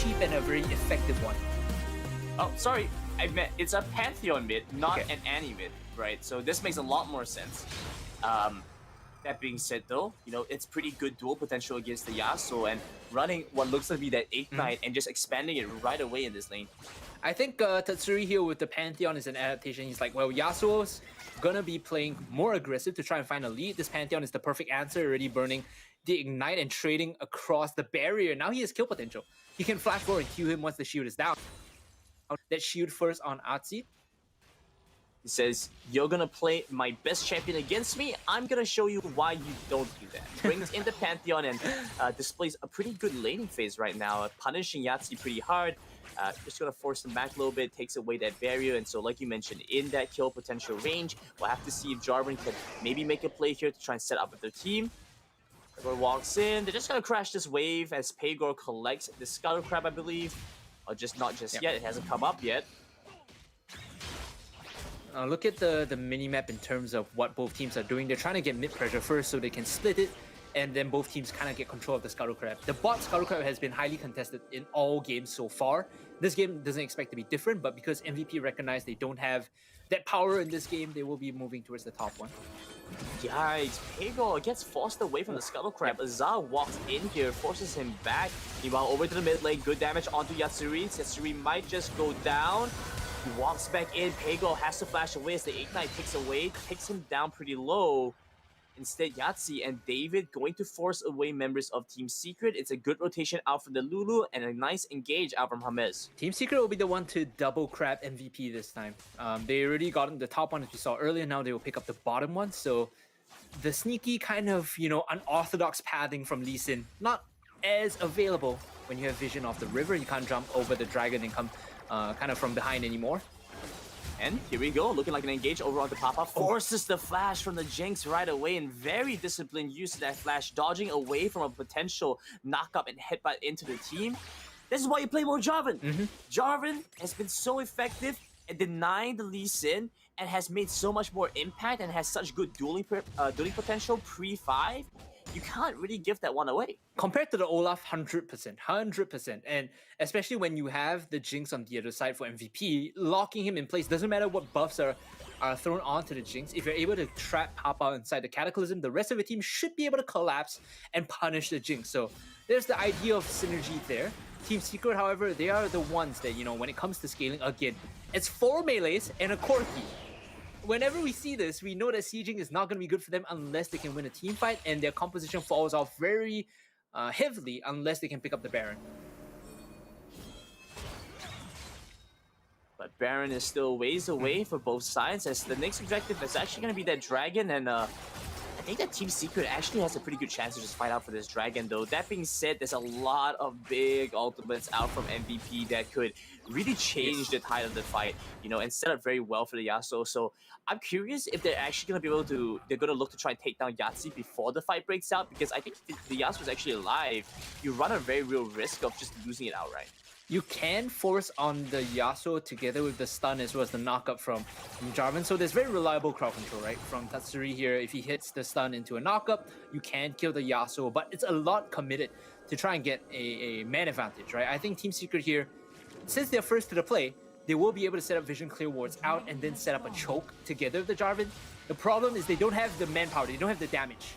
cheap and a very effective one. Oh, sorry, I meant it's a Pantheon mid, not Okay. an Annie mid, right? So this makes a lot more sense. That being said, though, it's pretty good dual potential against the Yasuo, and running what looks to be that Ignite and just expanding it right away in this lane. I think Tatsuri here with the Pantheon is an adaptation. He's like, well, Yasuo's gonna be playing more aggressive to try and find a lead. This Pantheon is the perfect answer, already burning the Ignite and trading across the barrier. Now he has kill potential. He can flash forward and Q him once the shield is down. That shield first on Atsi. He says, you're gonna play my best champion against me, I'm gonna show you why you don't do that. Brings in the Pantheon and displays a pretty good laning phase right now, punishing Yahtzee pretty hard. Just gonna force him back a little bit, takes away that barrier, and so like you mentioned, in that kill potential range, we'll have to see if Jarvan can maybe make a play here to try and set up with their team. Pegor walks in, they're just gonna crash this wave as Pegor collects the Scuttle Crab, I believe. Or just not just yet, it hasn't come up yet. Look at the mini-map in terms of what both teams are doing. They're trying to get mid-pressure first so they can split it, and then both teams kind of get control of the Scuttle Crab. The bot Scuttle Crab has been highly contested in all games so far. This game doesn't expect to be different, but because MVP recognized they don't have that power in this game, they will be moving towards the top one. Yikes, Pegor gets forced away from the Scuttle Crab. Azar walks in here, forces him back. Meanwhile, over to the mid lane, good damage onto Yatsuri. Yatsuri might just go down. He walks back in, Pegor has to flash away as the Ignite takes him down pretty low. Instead, Yahtzee and David going to force away members of Team Secret. It's a good rotation out from the Lulu and a nice engage out from James. Team Secret will be the one to double crab MVP this time. They already got the top one as we saw earlier. Now they will pick up the bottom one. So the sneaky kind of, unorthodox pathing from Lee Sin, not as available when you have vision of the river. You can't jump over the dragon and come kind of from behind anymore. And here we go, looking like an engage over onto Papa. Forces the flash from the Jinx right away, and very disciplined use of that flash, dodging away from a potential knock-up and headbutt into the team. This is why you play more Jarvan. Jarvan has been so effective at denying the Lee Sin and has made so much more impact and has such good dueling potential pre-5. You can't really give that one away. Compared to the Olaf, 100%. And especially when you have the Jinx on the other side for MVP, locking him in place, doesn't matter what buffs are thrown onto the Jinx. If you're able to trap Papa inside the Cataclysm, the rest of the team should be able to collapse and punish the Jinx. So there's the idea of synergy there. Team Secret, however, they are the ones that, when it comes to scaling, again, it's 4 melees and a Corki. Whenever we see this, we know that sieging is not going to be good for them unless they can win a team fight, and their composition falls off very heavily unless they can pick up the Baron. But Baron is still ways away for both sides, as the next objective is actually going to be that dragon, and I think that Team Secret actually has a pretty good chance to just fight out for this dragon, though. That being said, there's a lot of big ultimates out from MVP that could really change the tide of the fight, and set up very well for the Yasuo. So I'm curious if they're actually going to be able to, they're going to look to try and take down Yahtzee before the fight breaks out, because I think if the Yasuo is actually alive, you run a very real risk of just losing it outright. You can force on the Yasuo together with the stun as well as the knockup from Jarvan. So there's very reliable crowd control, right? From Tatsuri here, if he hits the stun into a knockup, you can kill the Yasuo, but it's a lot committed to try and get a man advantage, right? I think Team Secret here, since they're first to the play, they will be able to set up Vision Clear wards out and then set up a choke together with the Jarvan. The problem is they don't have the manpower, they don't have the damage.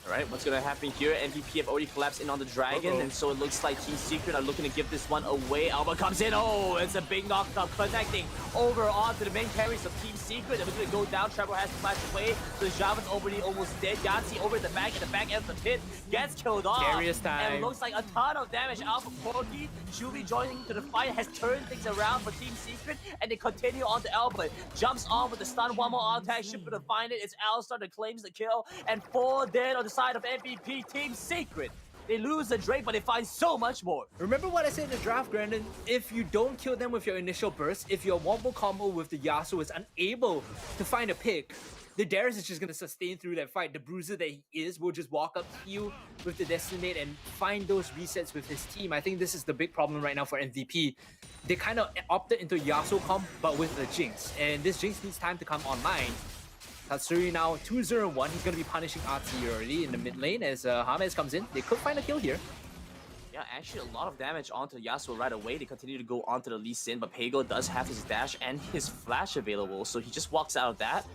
Alright, what's gonna happen here? MVP have already collapsed in on the dragon, and so it looks like Team Secret are looking to give this one away. Alba comes in, oh, it's a big knock-up, connecting over onto the main carries of Team Secret. They're gonna go down, Trevor has to flash away, so Jarvan's already almost dead. Yahtzee over the back end of the pit, gets killed off. Scariest time. And it looks like a ton of damage out from Corki. Shubi joining into the fight, has turned things around for Team Secret, and they continue on to Alba. Jumps on with the stun, one more attack, should be able to find it. It's Alistar that claims the kill, and 4 dead on the side of MVP. Team Secret, they lose the Drake, but they find so much more. Remember what I said in the draft, Brandon? If you don't kill them with your initial burst, if your wombo combo with the Yasuo is unable to find a pick, the Darius is just going to sustain through that fight. The bruiser that he is will just walk up to you with the Decimate and find those resets with his team. I think this is the big problem right now for MVP. They kind of opted into Yasuo comp, but with the Jinx. And this Jinx needs time to come online. Tatsuri now 2-0-1. He's going to be punishing Atsi early in the mid lane as James comes in. They could find a kill here. Yeah, Yeah, actually a lot of damage onto Yasuo right away. They continue to go onto the Lee Sin, but Pego does have his dash and his flash available, so he just walks out of that.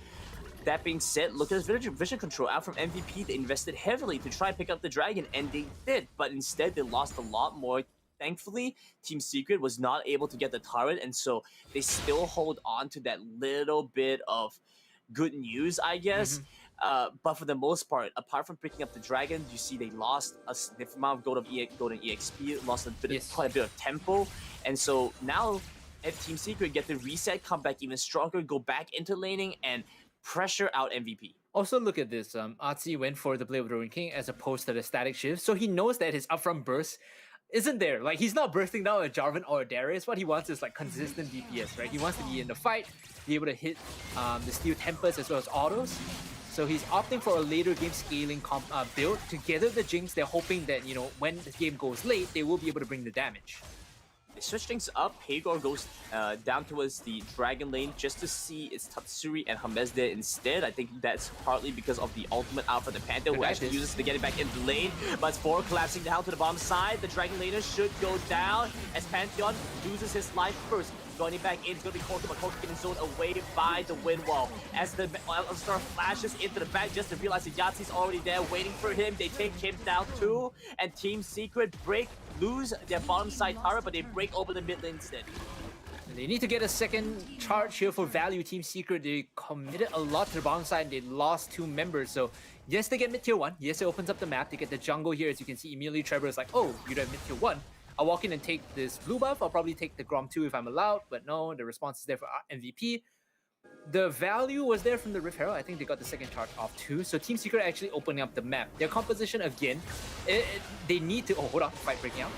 That being said, look at his vision control out from MVP. They invested heavily to try and pick up the dragon, and they did, but instead they lost a lot more. Thankfully, Team Secret was not able to get the turret, and so they still hold on to that little bit of good news, I guess. But for the most part, apart from picking up the dragon, you see they lost a significant amount of golden EXP, lost quite a bit of tempo, and so now if Team Secret get the reset, come back even stronger, go back into laning, and pressure out MVP. Also, look at this. Artsy went for the Blade of the Ruined King as opposed to the Static Shift, so he knows that his upfront burst isn't there. Like, he's not bursting down a Jarvan or a Darius. What he wants is like consistent DPS, right? He wants to be in the fight, be able to hit the Steel Tempest as well as autos. So he's opting for a later game scaling build. Together the Jinx, they're hoping that, you know, when the game goes late, they will be able to bring the damage. They switch things up. Hagar goes down towards the Dragon lane just to see it's Tatsuri and Hermes there instead. I think that's partly because of the ultimate out for the Panther, who actually uses it to get it back into the lane. But Spore collapsing down to the bottom side. The Dragon laner should go down as Pantheon loses his life first. Going back in, it's going to be Korka, but Korka getting zoned away by the wind wall. As the Star flashes into the back just to realize that Yahtzee's already there waiting for him. They take him down too, and Team Secret lose their bottom side turret, but they break open the mid lane instead. They need to get a second charge here for value. Team Secret, they committed a lot to the bottom side and they lost 2 members. So yes, they get mid tier 1. Yes, it opens up the map. They get the jungle here. As you can see, immediately Trevor is like, oh, you don't have mid tier 1. I'll walk in and take this blue buff. I'll probably take the Grom 2 if I'm allowed, but no, the response is there for MVP. The value was there from the Rift Herald. I think they got the second charge off too. So Team Secret actually opening up the map. Their composition again, they need to... Oh, hold on, fight breaking out.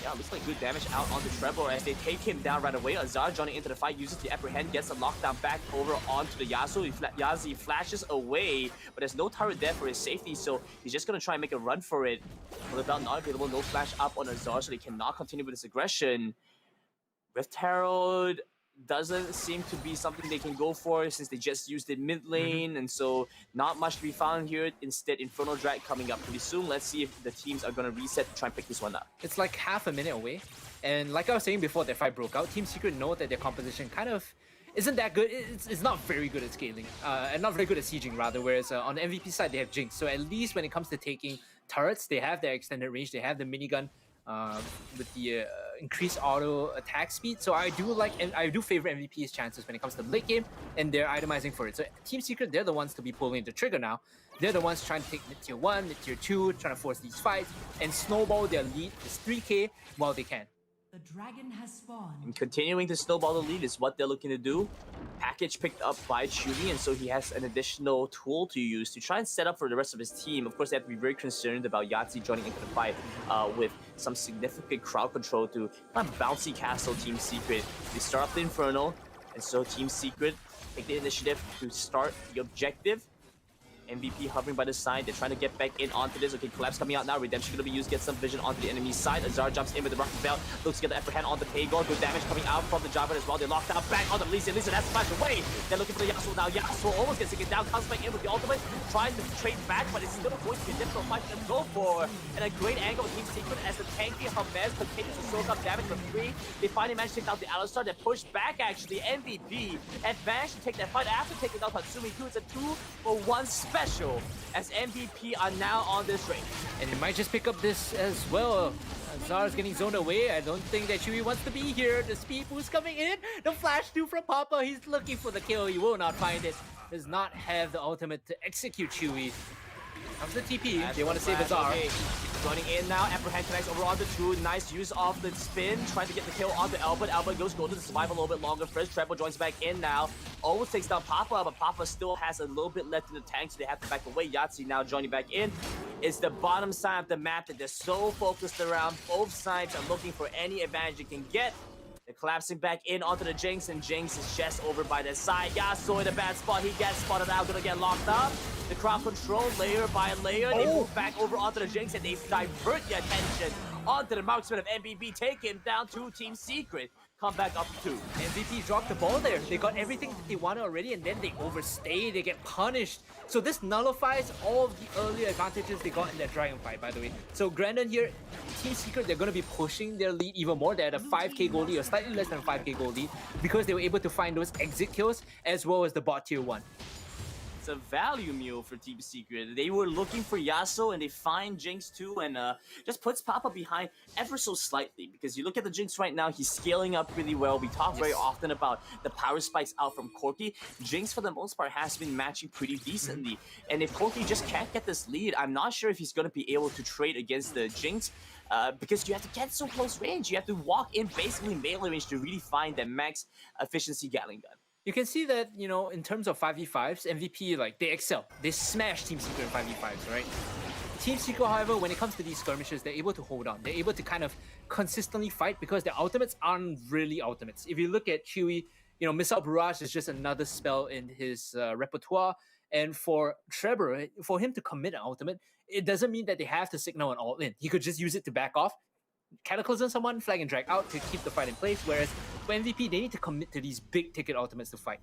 Yeah, looks like good damage out onto Trevor as they take him down right away. Azar joining into the fight, uses the apprehend, gets a lockdown back over onto the Yasuo. Yazi flashes away, but there's no turret there for his safety, so he's just going to try and make a run for it. But without not available, no flash up on Azar, so they cannot continue with this aggression. Rift Herald doesn't seem to be something they can go for since they just used it mid lane, and so not much to be found here. Instead, Infernal Drag coming up pretty soon. Let's see if the teams are going to reset to try and pick this one up. It's like half a minute away, and like I was saying before that fight broke out, Team Secret know that their composition kind of isn't that good. It's not very good at scaling, and not very good at sieging rather, whereas on the MVP side they have Jinx. So at least when it comes to taking turrets, they have their extended range, they have the minigun with the increased auto attack speed. So I do favor MVP's chances when it comes to late game, and they're itemizing for it. So Team Secret, they're the ones to be pulling the trigger now. They're the ones trying to take mid tier 1, mid tier 2, trying to force these fights and snowball their lead is 3k while they can. The dragon has spawned. And continuing to snowball the lead is what they're looking to do. Package picked up by Chewy, and so he has an additional tool to use to try and set up for the rest of his team. Of course, they have to be very concerned about Yahtzee joining into the fight with some significant crowd control to kind of bouncy castle Team Secret. They start up the Inferno, and so Team Secret take the initiative to start the objective. MVP hovering by the side. They're trying to get back in onto this. Okay, collapse coming out now. Redemption going to be used. Get some vision onto the enemy side. Azar jumps in with the rocket belt. Looks to get the upper hand on the Paygon. Good damage coming out from the Jarvan as well. They locked out back on the Lee Sin. Lee Sin has to flash away. They're looking for the Yasuo now. Yasuo almost gets taken down. Comes back in with the ultimate. Trying to trade back, but it's still going to be a difficult fight to go for. And a great angle with Team Secret as the tanky Hermes continues to soak up damage for free. They finally managed to take out the Alistar. They pushed back actually. MVP advanced to take that fight after taking out Tatsumi 2. It's a 2-for-1 special, as MVP are now on this ring. And it might just pick up this as well. Azar's getting zoned away. I don't think that Chewy wants to be here. The speed boost coming in. The flash 2 from Papa. He's looking for the kill. He will not find it. Does not have the ultimate to execute Chewy. Comes the TP. They want to save Azar. Okay. Joining in now, Apprehend connects over onto 2. Nice use of the spin, trying to get the kill onto Albert. Albert goes to the survive a little bit longer first. Treble joins back in now. Almost takes down Papa, but Papa still has a little bit left in the tank, so they have to back away. Yahtzee now joining back in. It's the bottom side of the map that they're so focused around. Both sides are looking for any advantage they can get. They're collapsing back in onto the Jinx, and Jinx is just over by their side. Yasuo in a bad spot. He gets spotted out, gonna get locked up. The crowd control layer by layer. They move back over onto the Jinx, and they divert the attention onto the marksman of MVP, take him down to Team Secret. Come back up to 2. MVP dropped the ball there. They got everything they wanted already, and then they overstay, they get punished. So this nullifies all of the earlier advantages they got in that Dragon fight, by the way. So Grandin here, Team Secret, they're going to be pushing their lead even more. They're at a 5k goal lead, or slightly less than a 5k goal lead, because they were able to find those exit kills, as well as the bot tier 1. It's a value meal for Team Secret. They were looking for Yasuo and they find Jinx too, and just puts Papa behind ever so slightly, because you look at the Jinx right now, he's scaling up really well. We talk very often about the power spikes out from Corki. Jinx for the most part has been matching pretty decently, and if Corki just can't get this lead, I'm not sure if he's going to be able to trade against the Jinx. Because you have to get so close range, you have to walk in basically melee range to really find that max efficiency Gatling gun. You can see that, you know, in terms of 5v5s, MVP, like, they excel. They smash Team Secret in 5v5s, right? Team Secret, however, when it comes to these skirmishes, they're able to hold on. They're able to kind of consistently fight because their ultimates aren't really ultimates. If you look at Chewy, you know, Missile Barrage is just another spell in his repertoire. And for Trevor, for him to commit an ultimate, it doesn't mean that they have to signal an all-in. He could just use it to back off, Cataclysm someone, flag and drag out to keep the fight in place, whereas for MVP, they need to commit to these big ticket ultimates to fight.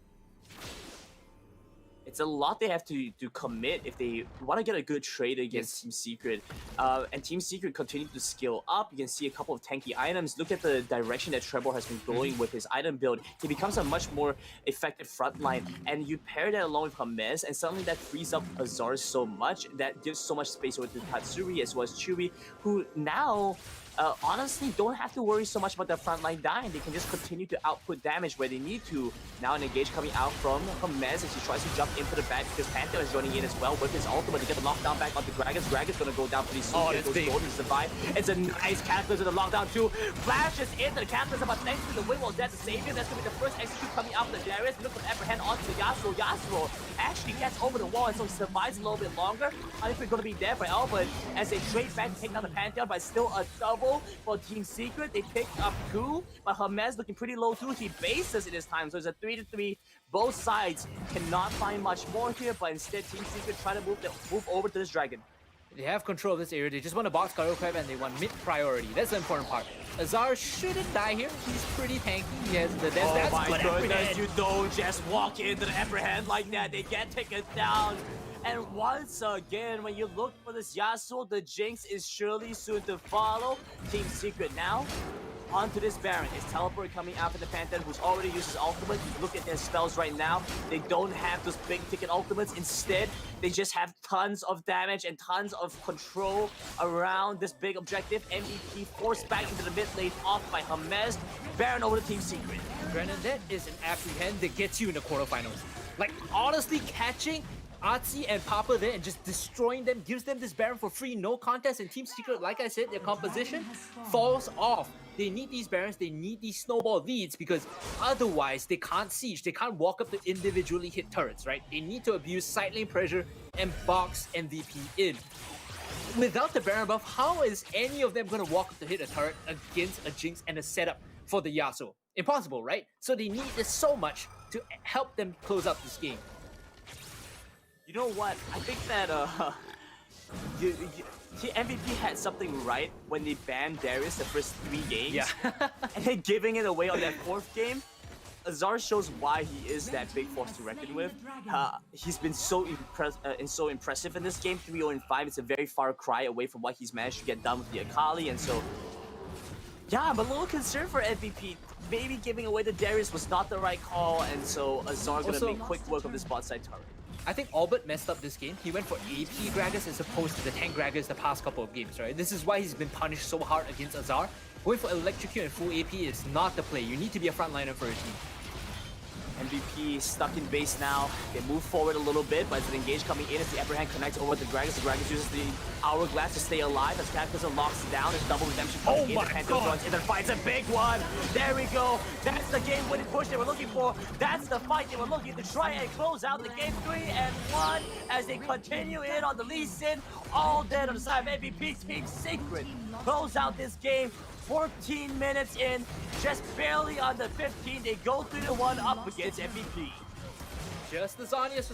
It's a lot they have to commit if they want to get a good trade against Team Secret. And Team Secret continue to scale up. You can see a couple of tanky items. Look at the direction that Trevor has been going with his item build. He becomes a much more effective frontline. And you pair that along with Hermes, and suddenly that frees up Azar so much. That gives so much space over to Tatsuri as well as Chewy, who now honestly don't have to worry so much about their frontline dying. They can just continue to output damage where they need to. Now an engage coming out from Mez as he tries to jump into the back, because Pantheon is joining in as well with his ultimate to get the lockdown back onto Gragas. Gragas gonna go down pretty soon. Oh, that's big. To survive. It's a nice Cataclysm to lockdown too. Flashes into the Cataclysm, but thanks to the Wind Wall Death to save him. That's gonna be the first execute coming out from the Darius. Look for Apprehend onto the Yasuo. Yasuo actually gets over the wall, and so he survives a little bit longer. I think we're gonna be there for Albert as they trade back to take down the Pantheon, but still a double for Team Secret. They picked up 2, but Hermes looking pretty low too. He bases it this time, so it's a 3-3. Both sides cannot find much more here, but instead Team Secret try to move over to this dragon. They have control of this area. They just want to box Gyro Crab and they want mid priority. That's the important part. Azar shouldn't die here. He's pretty tanky. He has the death. Oh my goodness, you don't just walk into the Apprehend like that. They get taken down. And once again, when you look for this Yasuo, the Jinx is surely soon to follow. Team Secret now onto this Baron. His teleport coming out for the Pantheon, who's already used his ultimate. You look at their spells right now. They don't have those big ticket ultimates. Instead, they just have tons of damage and tons of control around this big objective. MVP forced back into the mid lane, off by Hermes. Baron over to Team Secret. Brandon, that is an Apprehend that gets you in the quarterfinals. Like, honestly, catching Artsy and Papa there and just destroying them gives them this Baron for free, no contest. And Team Secret, like I said, their composition falls off. They need these Barons, they need these snowball leads, because otherwise they can't siege, they can't walk up to individually hit turrets, right? They need to abuse side lane pressure and box MVP in. Without the Baron buff, how is any of them going to walk up to hit a turret against a Jinx and a setup for the Yasuo? Impossible, right? So they need this so much to help them close out this game. You know what? I think that MVP had something right when they banned Darius the first 3 games. Yeah. And then giving it away on that 4th game. Azar shows why he is that big force to reckon with. He's been so impressive in this game. 3-0-5. It's a very far cry away from what he's managed to get done with the Akali, and so yeah, I'm a little concerned for MVP. Maybe giving away the Darius was not the right call, and so Azar gonna make quick work of this bot side turret. I think Albert messed up this game. He went for AP Gragas as opposed to the tank Gragas the past couple of games, right? This is why he's been punished so hard against Azar. Going for Electrocute and full AP is not the play. You need to be a frontliner for a team. MVP stuck in base now. They move forward a little bit, but it's an engage coming in as the Apprehend connects over the Gragas. The Gragas uses the Hourglass to stay alive as Cataclysm locks down. There's double redemption coming in. The Pantheon joins in. The fight's a big one. There we go. That's the game-winning push they were looking for. That's the fight they were looking to try and close out the game 3-1 as they continue in on the Lee Sin. All dead on the side of MVP. Team Secret close out this game. 14 minutes in, just barely on the 15, they go 3-1 up against MVP. Just as Zanius